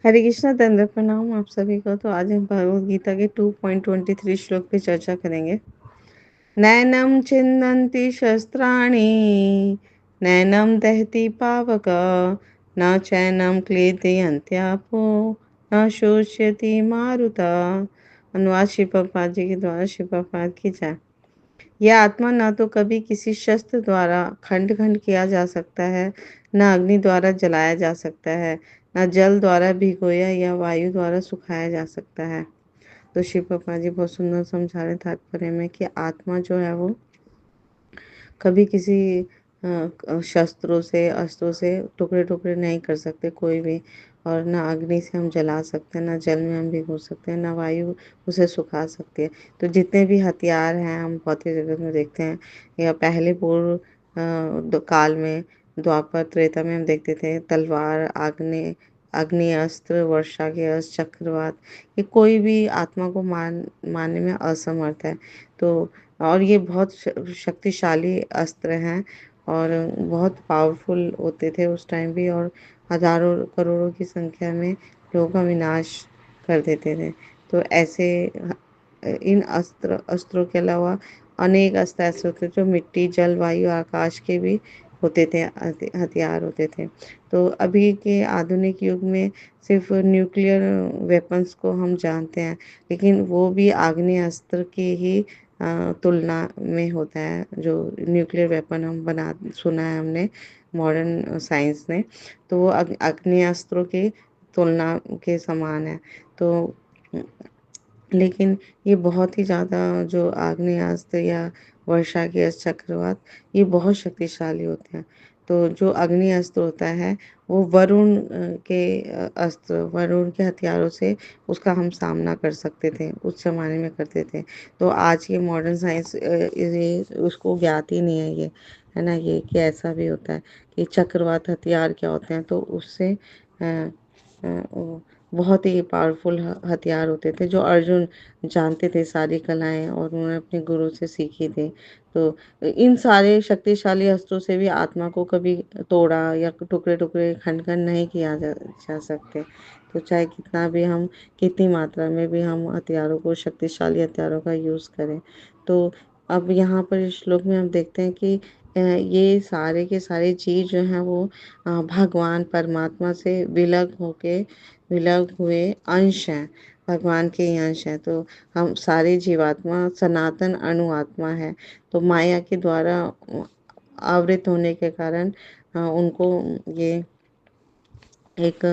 हरे कृष्णा दंड प्रणाम आप सभी को। तो आज हम भगवद गीता के 2.23 श्लोक पे चर्चा करेंगे। नैनं छिन्दन्ति शस्त्राणि नैनं दहति पावक न चैनं क्लेदयन्त्यापो न शोष्यति मारुता। अनुवाद श्री प्रभुपाद जी के द्वारा। श्री प्रभुपाद की जय। यह आत्मा न तो कभी किसी शस्त्र द्वारा खंड खंड किया जा सकता है, न अग्नि द्वारा जलाया जा सकता है, न जल द्वारा भिगोया या वायु द्वारा सुखाया जा सकता है। तो शिव पापा जी बहुत सुंदर समझा रहे तात्पर्य में कि आत्मा जो है वो कभी किसी शस्त्रों से अस्त्रों से टुकड़े टुकड़े नहीं कर सकते कोई भी। और ना अग्नि से हम जला सकते हैं, ना जल में हम भिगो सकते हैं, ना वायु उसे सुखा सकती है। तो जितने भी हथियार हैं हम भौतिक जगत में देखते हैं या पहले पूर्व काल में द्वापर त्रेता में हम देखते थे तलवार, अग्नि अस्त्र, वर्षा के अस्त्र, चक्रवात, ये कोई भी आत्मा को मारने में असमर्थ है। तो और ये बहुत शक्तिशाली अस्त्र हैं और बहुत पावरफुल होते थे उस टाइम भी, और हजारों करोड़ों की संख्या में लोगों का विनाश कर देते थे। तो ऐसे इन अस्त्रों के अलावा अनेक अस्त्र ऐसे होते थे जो मिट्टी, जल, वायु, आकाश के भी होते थे, हथियार होते थे। तो अभी के आधुनिक युग में सिर्फ न्यूक्लियर वेपन्स को हम जानते हैं, लेकिन वो भी आग्नेय अस्त्र की ही तुलना में होता है। जो न्यूक्लियर वेपन हम बना सुना है हमने मॉडर्न साइंस ने, तो वो आग्नेय अस्त्रों की तुलना के समान है। तो लेकिन ये बहुत ही ज़्यादा जो आग्नेयास्त्र या वर्षा के अस्त्र, चक्रवात, ये बहुत शक्तिशाली होते हैं। तो जो अग्नि अस्त्र होता है वो वरुण अस्त्र, वरुण के हथियारों से उसका हम सामना कर सकते थे, उस जमाने में करते थे। तो आज के मॉडर्न साइंस ये उसको ज्ञात ही नहीं है, ये है ना, ये कि ऐसा भी होता है कि चक्रवात हथियार क्या होते हैं। तो उससे वो बहुत ही पावरफुल हथियार होते थे जो अर्जुन जानते थे सारी कलाएं, और उन्होंने अपने गुरु से सीखी थी। तो इन सारे शक्तिशाली अस्त्रों से भी आत्मा को कभी तोड़ा या टुकड़े टुकड़े खंड खंड नहीं किया जा सकते। तो चाहे कितना भी हम कितनी मात्रा में भी हम हथियारों को, शक्तिशाली हथियारों का यूज़ करें। तो अब यहाँ पर इस श्लोक में हम देखते हैं कि ये सारे के सारे जीव जो हैं वो भगवान परमात्मा से विलग हुए अंश हैं, भगवान के ही अंश हैं। तो हम सारे जीवात्मा सनातन अणु आत्मा है। तो माया के द्वारा आवृत होने के कारण उनको ये एक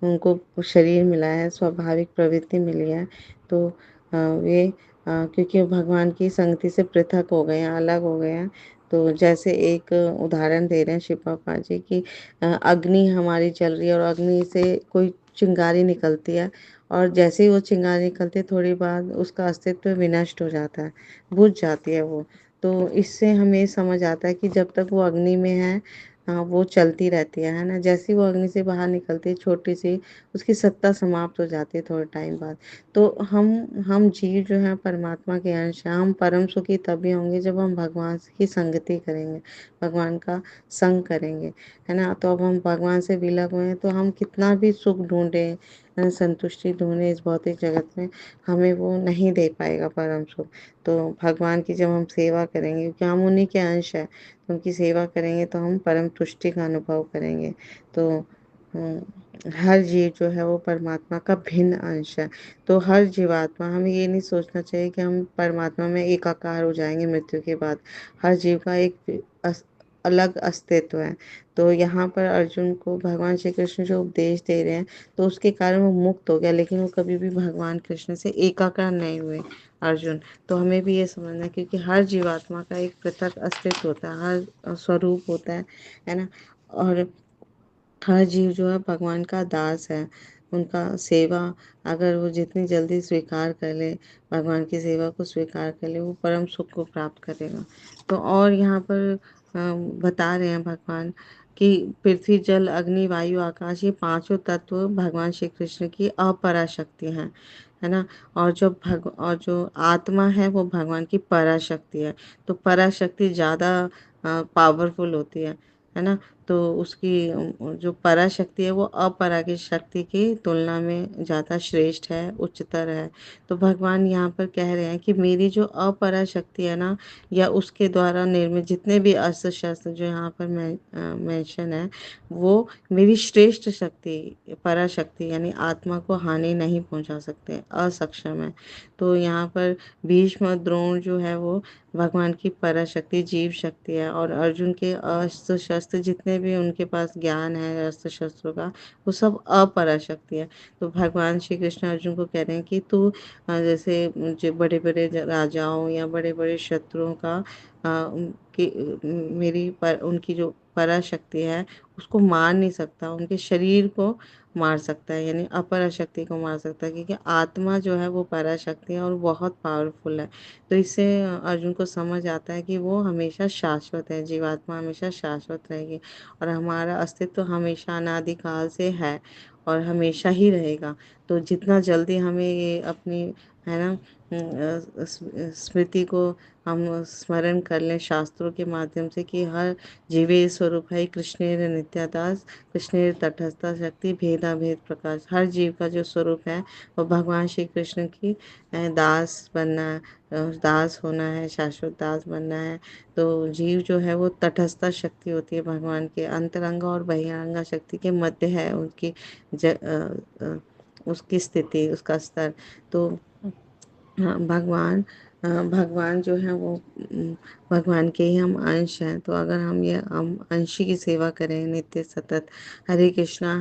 उनको शरीर मिला है, स्वाभाविक प्रवृत्ति मिली है। तो वे क्योंकि भगवान की संगति से पृथक हो गए हैं, अलग हो गए हैं। तो जैसे एक उदाहरण दे रहे हैं शिव पापा जी की, अग्नि हमारी जल रही है और अग्नि से कोई चिंगारी निकलती है, और जैसे ही वो चिंगारी निकलती है थोड़ी बाद उसका अस्तित्व विनष्ट हो जाता है, बुझ जाती है वो। तो इससे हमें समझ आता है कि जब तक वो अग्नि में है, हाँ, वो चलती रहती है ना। जैसे ही वो अग्नि से बाहर निकलती है छोटी सी, उसकी सत्ता समाप्त हो जाती है थोड़े टाइम बाद। तो हम जीव जो हैं परमात्मा के अंश हैं। हम परम सुखी तभी होंगे जब हम भगवान की संगति करेंगे, भगवान का संग करेंगे, है ना। तो अब हम भगवान से विलग हुए हैं, तो हम कितना भी सुख ढूंढें, संतुष्टि ढूंढें इस भौतिक जगत में, हमें वो नहीं दे पाएगा परम सुख। तो भगवान की जब हम सेवा करेंगे, क्योंकि हम उन्हीं के अंश हैं, तो उनकी सेवा करेंगे तो हम परम तुष्टि का अनुभव करेंगे। तो हर जीव जो है वो परमात्मा का भिन्न अंश है। तो हर जीवात्मा, हमें ये नहीं सोचना चाहिए कि हम परमात्मा में एकाकार हो जाएंगे मृत्यु के बाद। हर जीव का एक अलग अस्तित्व है। तो यहाँ पर अर्जुन को भगवान श्री कृष्ण जो उपदेश दे रहे हैं, तो उसके कारण वो मुक्त हो गया, लेकिन वो कभी भी भगवान कृष्ण से एकाकार नहीं हुए अर्जुन। तो हमें भी ये समझना है, क्योंकि हर जीवात्मा का एक पृथक अस्तित्व होता है, हर स्वरूप होता है ना। और हर जीव जो है भगवान का दास है। उनका सेवा अगर वो जितनी जल्दी स्वीकार कर ले, भगवान की सेवा को स्वीकार कर ले, वो परम सुख को प्राप्त करेगा। तो और यहाँ पर बता रहे हैं भगवान कि पृथ्वी, जल, अग्नि, वायु, आकाश, ये पांचों तत्व भगवान श्री कृष्ण की अपराशक्ति हैं, है ना। और जो आत्मा है वो भगवान की पराशक्ति है। तो पराशक्ति ज़्यादा पावरफुल होती है ना। तो उसकी जो पराशक्ति है वो अपरा की शक्ति की तुलना में ज़्यादा श्रेष्ठ है, उच्चतर है। तो भगवान यहाँ पर कह रहे हैं कि मेरी जो अपरा शक्ति है ना, या उसके द्वारा निर्मित जितने भी अस्त्र शस्त्र जो यहाँ पर मेंशन है, वो मेरी श्रेष्ठ शक्ति, पराशक्ति यानी आत्मा को हानि नहीं पहुँचा सकते, असक्षम है। तो यहाँ पर भीष्म और द्रोण जो है वो भगवान की पराशक्ति जीव शक्ति है, और अर्जुन के अस्त्र शस्त्र जितने भी उनके पास ज्ञान है अस्त्र शस्त्रों का, वो सब अपराशक्ति है। तो भगवान श्री कृष्ण अर्जुन को कह रहे हैं कि तू जैसे जो बड़े बड़े राजाओं या बड़े बड़े शत्रुओं का उनकी जो पराशक्ति है उसको मार नहीं सकता, उनके शरीर को मार सकता है, यानी अपराशक्ति को मार सकता है, क्योंकि आत्मा जो है वो पराशक्ति है और बहुत पावरफुल है। तो इससे अर्जुन को समझ आता है कि वो हमेशा शाश्वत है, जीवात्मा हमेशा शाश्वत रहेगी, और हमारा अस्तित्व हमेशा अनादिकाल से है और हमेशा ही रहेगा। तो जितना जल्दी हमें ये अपनी, है ना, स्मृति को हम स्मरण कर लें शास्त्रों के माध्यम से कि हर जीवे स्वरूप है कृष्णेर नित्यादास, कृष्णेर तटस्था शक्ति भेदा भेद प्रकाश। हर जीव का जो स्वरूप है वो भगवान श्री कृष्ण की दास बनना है, दास होना है, शाश्वत दास बनना है। तो जीव जो है वो तटस्थ शक्ति होती है, भगवान के अंतरंग और बहिरंग शक्ति के मध्य है उनकी उसकी स्थिति, उसका स्तर। तो हाँ, भगवान जो है वो भगवान के ही हम अंश हैं। तो अगर हम अंश की सेवा करें नित्य सतत, हरे कृष्णा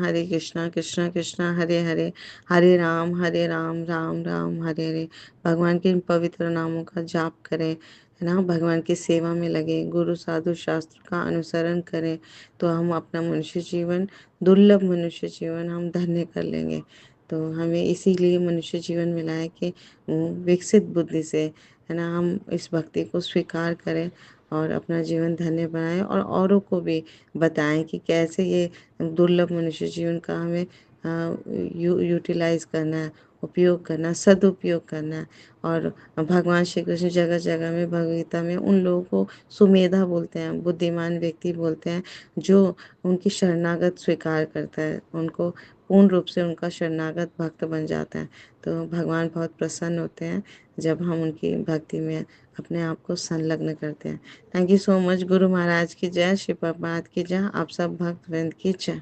कृष्णा कृष्णा हरे हरे, हरे राम राम राम हरे हरे, भगवान के इन पवित्र नामों का जाप करें, है ना, भगवान की सेवा में लगे, गुरु साधु शास्त्र का अनुसरण करें, तो हम अपना मनुष्य जीवन, दुर्लभ मनुष्य जीवन हम धन्य कर लेंगे। तो हमें इसीलिए मनुष्य जीवन मिला है कि विकसित बुद्धि से, है ना, हम इस भक्ति को स्वीकार करें और अपना जीवन धन्य बनाएं, और औरों को भी बताएं कि कैसे ये दुर्लभ मनुष्य जीवन का हमें यूटिलाइज करना है, उपयोग करना है, सदुपयोग करना है। और भगवान श्री कृष्ण जगह जगह में भगवद गीता में उन लोगों को सुमेधा बोलते हैं, बुद्धिमान व्यक्ति बोलते हैं, जो उनकी शरणागत स्वीकार करता है, उनको पूर्ण रूप से उनका शरणागत भक्त बन जाता है। तो भगवान बहुत प्रसन्न होते हैं जब हम उनकी भक्ति में अपने आप को संलग्न करते हैं। Thank you so much. Guru Maharaj की जय, श्री प्रभुपाद की जय, आप सब भक्त वृंद की जय।